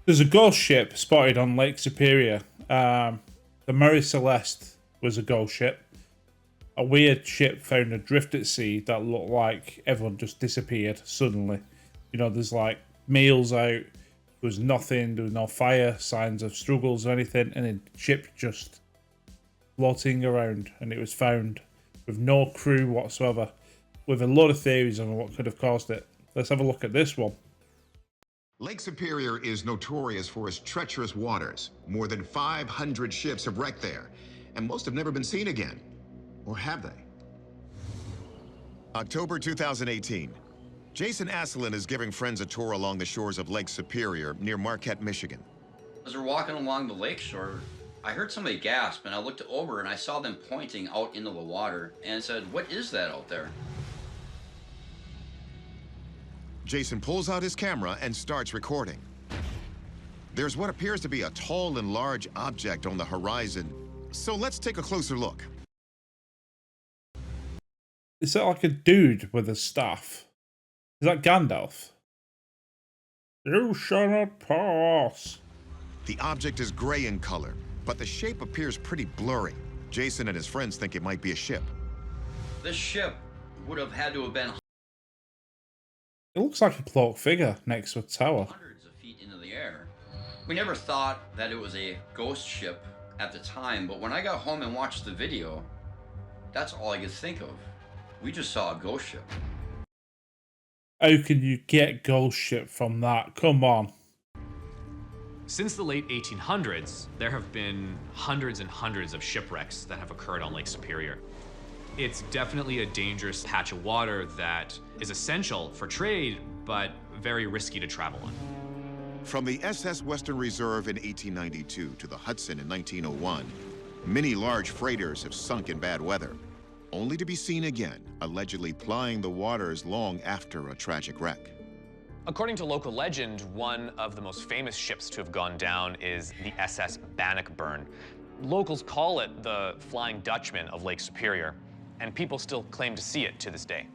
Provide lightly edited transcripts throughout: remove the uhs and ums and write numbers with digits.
There's a ghost ship spotted on Lake Superior. The Mary Celeste was a ghost ship. A weird ship found adrift at sea that looked like everyone just disappeared suddenly. You know, there's like meals out, there was nothing, there was no fire, signs of struggles or anything, and the ship just floating around, and it was found with no crew whatsoever, with a lot of theories on what could have caused it. Let's have a look at this one. Lake Superior is notorious for its treacherous waters. More than 500 ships have wrecked there, and most have never been seen again. Or have they? October 2018. Jason Asselin is giving friends a tour along the shores of Lake Superior near Marquette, Michigan. As we're walking along the lakeshore, I heard somebody gasp, and I looked over and I saw them pointing out into the water and said, "What is that out there?" Jason pulls out his camera and starts recording. There's what appears to be a tall and large object on the horizon, so let's take a closer look. Is that like a dude with a staff? Is that Gandalf? You shall not pass. The object is gray in color, but the shape appears pretty blurry. Jason and his friends think it might be a ship. This ship would have had to have been It looks like a cloaked figure next to a tower. hundreds of feet into the air. We never thought that it was a ghost ship at the time, but when I got home and watched the video, that's all I could think of. We just saw a ghost ship. How can you get ghost ship from that? Come on. Since the late 1800s, there have been hundreds and hundreds of shipwrecks that have occurred on Lake Superior. It's definitely a dangerous patch of water that is essential for trade, but very risky to travel on. From the SS Western Reserve in 1892 to the Hudson in 1901, many large freighters have sunk in bad weather, only to be seen again, allegedly plying the waters long after a tragic wreck. According to local legend, one of the most famous ships to have gone down is the SS Bannockburn. Locals call it the Flying Dutchman of Lake Superior, and people still claim to see it to this day.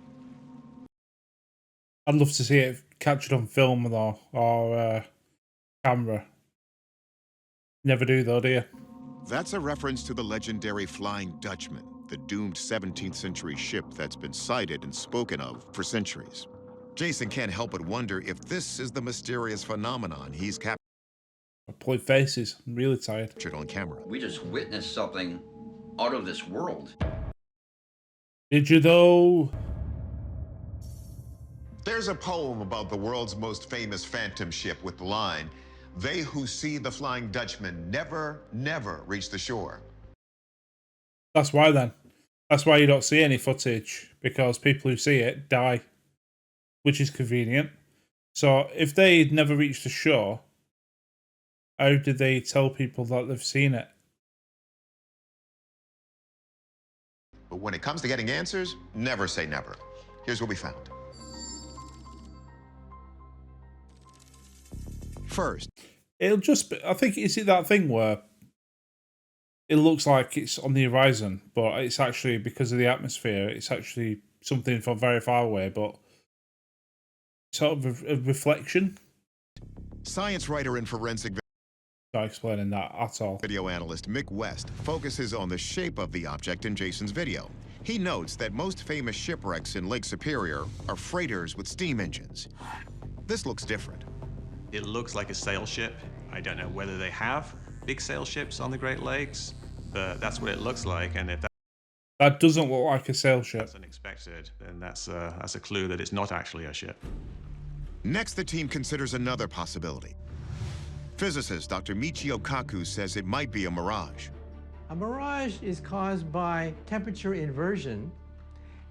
I'd love to see it captured on film though, or camera. Never do though, do you? That's a reference to the legendary Flying Dutchman, the doomed 17th century ship that's been cited and spoken of for centuries. Jason can't help but wonder if this is the mysterious phenomenon he's I play faces. I'm really tired. captured on camera. We just witnessed something out of this world. Did you though? There's a poem about the world's most famous phantom ship with the line, "They who see the Flying Dutchman never, never reach the shore." That's why then. That's why you don't see any footage, because people who see it die, which is convenient. So if they never reached the shore, how did they tell people that they've seen it? But when it comes to getting answers, never say never. Here's what we found. First, It'll just be, I think, is it that thing where it looks like it's on the horizon, but it's actually, because of the atmosphere, it's actually something from very far away, but sort of a reflection? science writer and forensic Not explaining that at all. video analyst Mick West focuses on the shape of the object in Jason's video. He notes that most famous shipwrecks in Lake Superior are freighters with steam engines. This looks different. It looks like a sail ship. I don't know whether they have big sail ships on the Great Lakes, but that's what it looks like. And if That doesn't look like a sail ship. that's unexpected, then that's a clue that it's not actually a ship. Next, the team considers another possibility. Physicist Dr. Michio Kaku says it might be a mirage. A mirage is caused by temperature inversion,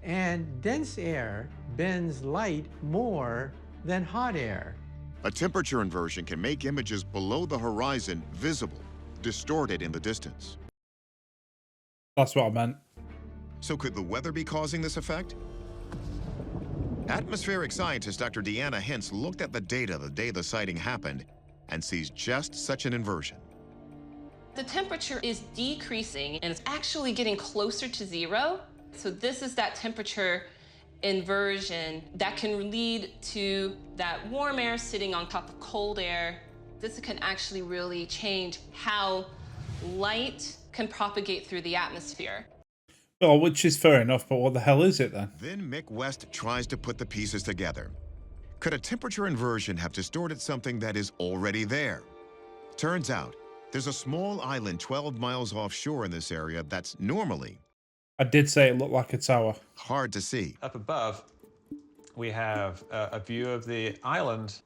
and dense air bends light more than hot air. A temperature inversion can make images below the horizon visible, distorted in the distance. That's what I meant. So could the weather be causing this effect? Atmospheric scientist Dr. Deanna Hintz looked at the data the day the sighting happened and sees just such an inversion. The temperature is decreasing and it's actually getting closer to zero. So this is that temperature inversion that can lead to that warm air sitting on top of cold air, This can actually really change how light can propagate through the atmosphere. Well, which is fair enough, but what the hell is it then? Then Mick West tries to put the pieces together. Could a temperature inversion have distorted something that is already there? Turns out, there's a small island 12 miles offshore in this area that's normally... I did say it looked like a tower. hard to see. Up above, we have a view of the island.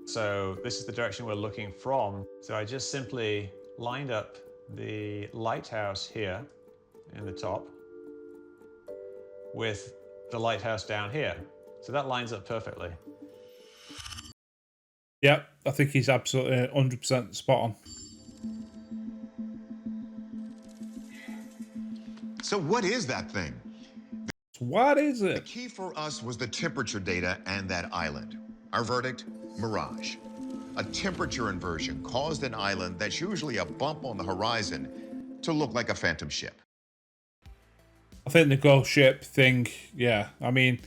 So this is the direction we're looking from. So I just simply lined up the lighthouse here in the top with the lighthouse down here. So that lines up perfectly. Yep, I think he's absolutely 100% spot on. So what is that thing? What is The it? key for us was the temperature data and that island. Our verdict, mirage. A temperature inversion caused an island that's usually a bump on the horizon to look like a phantom ship. I think the ghost ship thing, yeah. I mean,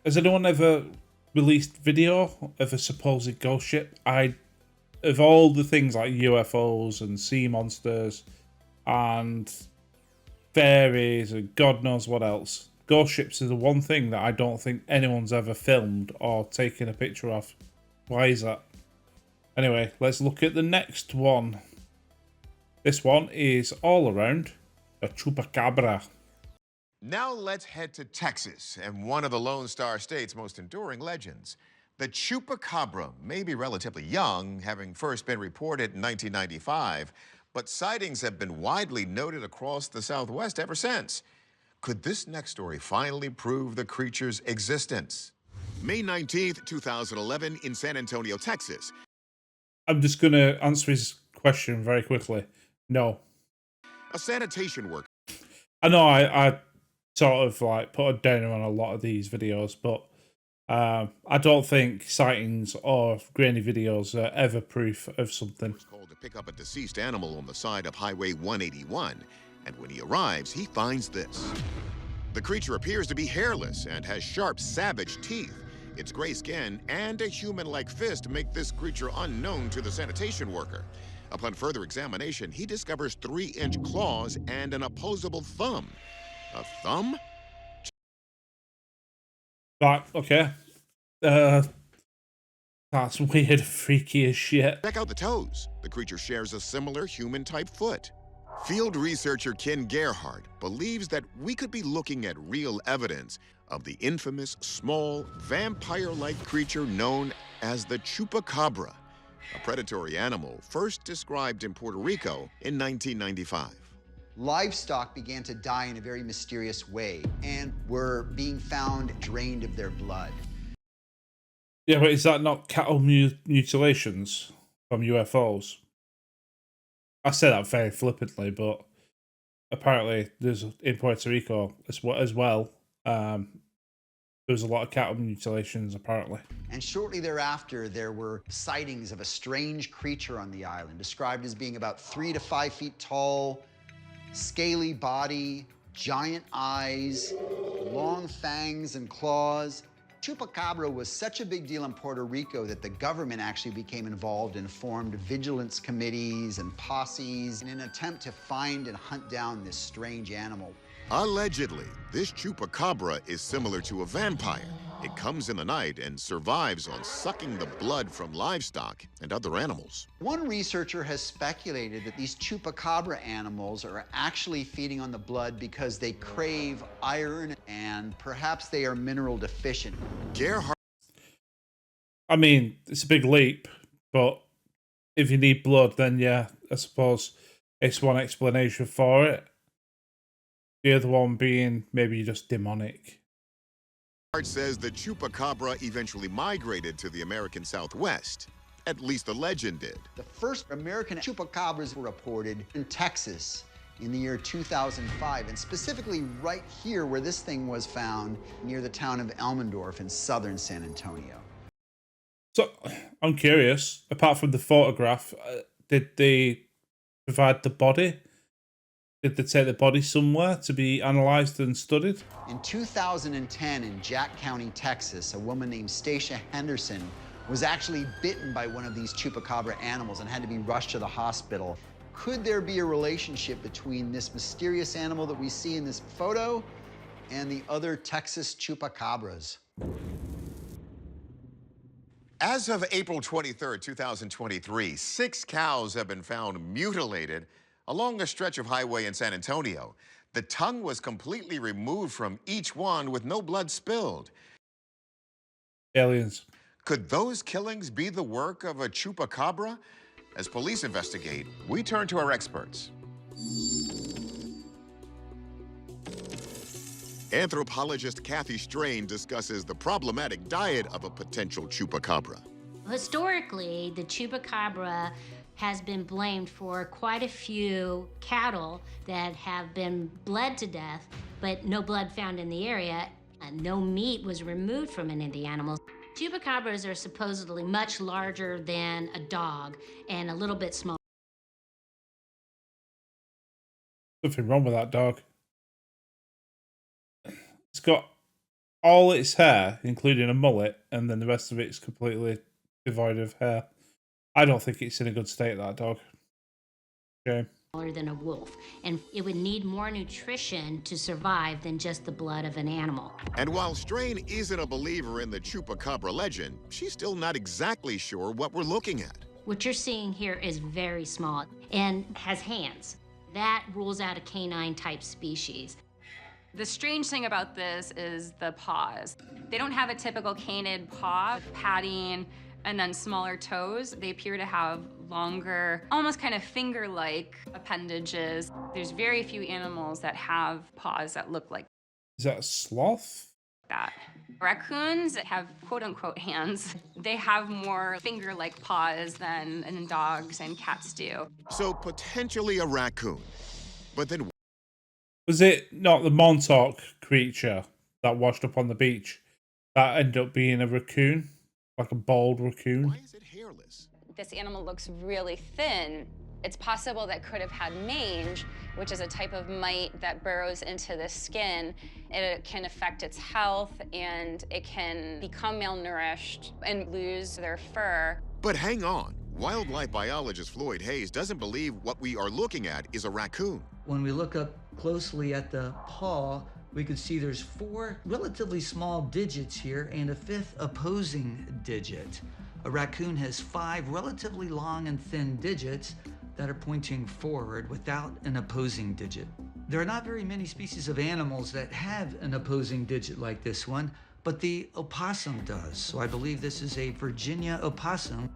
has anyone ever released video of a supposed ghost ship? Of all the things like UFOs and sea monsters and fairies and God knows what else, ghost ships are the one thing that I don't think anyone's ever filmed or taken a picture of. Why is that? Anyway, let's look at the next one. This one is all around a Chupacabra. Now let's head to Texas and one of the Lone Star State's most enduring legends. The Chupacabra may be relatively young, having first been reported in 1995, but sightings have been widely noted across the Southwest ever since. Could this next story finally prove the creature's existence? May 19th, 2011 in San Antonio, Texas. I'm just going to answer his question very quickly. No. A sanitation worker. I know I sort of like put a downer on a lot of these videos, but I don't think sightings or grainy videos are ever proof of something. Called to pick up a deceased animal on the side of Highway 181, and when he arrives, he finds this. The creature appears to be hairless and has sharp, savage teeth. Its gray skin and a human-like fist make this creature unknown to the sanitation worker. Upon further examination, he discovers 3-inch claws and an opposable thumb. A thumb? Right, okay. That's weird, freaky as shit. Check out the toes. The creature shares a similar human-type foot. Field researcher Ken Gerhardt believes that we could be looking at real evidence of the infamous small vampire-like creature known as the Chupacabra, a predatory animal first described in Puerto Rico in 1995. Livestock began to die in a very mysterious way and were being found drained of their blood. Yeah, but is that not cattle mutilations from UFOs? I say that very flippantly, but apparently there's in Puerto Rico as well. There's a lot of cattle mutilations, apparently. And shortly thereafter, there were sightings of a strange creature on the island, described as being about 3 to 5 feet tall, scaly body, giant eyes, long fangs and claws. Chupacabra was such a big deal in Puerto Rico that the government actually became involved and formed vigilance committees and posses in an attempt to find and hunt down this strange animal. Allegedly, this Chupacabra is similar to a vampire. It comes in the night and survives on sucking the blood from livestock and other animals. One researcher has speculated that these Chupacabra animals are actually feeding on the blood because they crave iron and perhaps they are mineral deficient. Gerhardt. I mean, it's a big leap, but if you need blood, then yeah, I suppose it's one explanation for it. The other one being maybe just demonic. Says the Chupacabra eventually migrated to the American Southwest. At least the legend did. The first American Chupacabras were reported in Texas in the year 2005, and specifically right here where this thing was found near the town of Elmendorf in southern San Antonio. So, I'm curious, apart from the photograph, did they provide the body? Did they take the body somewhere to be analysed and studied? In 2010 in Jack County, Texas, a woman named Stacia Henderson was actually bitten by one of these chupacabra animals and had to be rushed to the hospital. Could there be a relationship between this mysterious animal that we see in this photo and the other Texas chupacabras? As of April 23rd, 2023, 6 cows have been found mutilated along a stretch of highway in San Antonio. The tongue was completely removed from each one with no blood spilled. Aliens. Could those killings be the work of a chupacabra? As police investigate, we turn to our experts. Anthropologist Kathy Strain discusses the problematic diet of a potential chupacabra. Historically, the chupacabra has been blamed for quite a few cattle that have been bled to death, but no blood found in the area, and no meat was removed from any of the animals. Chupacabras are supposedly much larger than a dog and a little bit smaller. Nothing wrong with that dog. It's got all its hair, including a mullet, and then the rest of it's completely devoid of hair. I don't think it's in a good state, that dog. Okay. Than a wolf, and it would need more nutrition to survive than just the blood of an animal. And while Strain isn't a believer in the chupacabra legend, she's still not exactly sure what we're looking at. What you're seeing here is very small and has hands. That rules out a canine type species. The strange thing about this is the paws. They don't have a typical canid paw, padding, and then smaller toes. They appear to have longer, almost kind of finger-like appendages. There's very few animals that have paws that look like Is that a sloth? that. Raccoons have quote-unquote hands. They have more finger-like paws than dogs and cats do. So potentially a raccoon. But then Was it not the Montauk creature that washed up on the beach that ended up being a raccoon? Like a bald raccoon? why is it hairless? This animal looks really thin. It's possible that could have had mange, which is a type of mite that burrows into the skin. It can affect its health, and it can become malnourished and lose their fur. But hang on. Wildlife biologist Floyd Hayes doesn't believe what we are looking at is a raccoon. When we look up closely at the paw, we could see there's 4 relatively small digits here and a 5th opposing digit. A raccoon has 5 relatively long and thin digits that are pointing forward without an opposing digit. There are not very many species of animals that have an opposing digit like this one, but the opossum does. So I believe this is a Virginia opossum.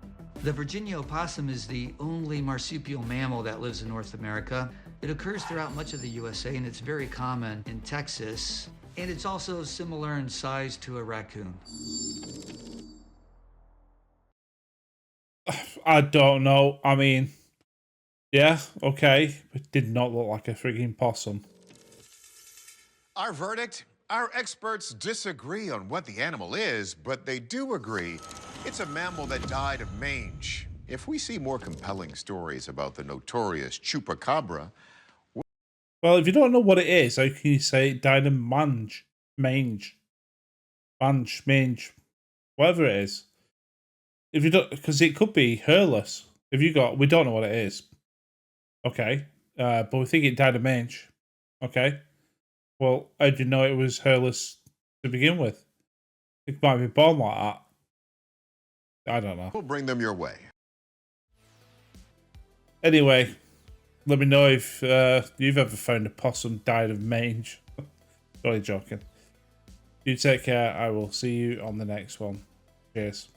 The Virginia opossum is the only marsupial mammal that lives in North America. It occurs throughout much of the USA, and it's very common in Texas. And it's also similar in size to a raccoon. I don't know. I mean, yeah, okay. It did not look like a frigging possum. Our verdict? Our experts disagree on what the animal is, but they do agree it's a mammal that died of mange. If we see more compelling stories about the notorious chupacabra... Well, if you don't know what it is, how can you say it died of mange? Mange. Mange. Whatever it is. If you don't... Because it could be hairless. If you got... We don't know what it is. Okay. But we think it died of mange. Okay. Well, how do you know it was hairless to begin with? It might be born like that. I don't know. We'll bring them your way. Anyway, let me know if you've ever found a possum died of mange. Only joking. You take care. I will see you on the next one. Cheers.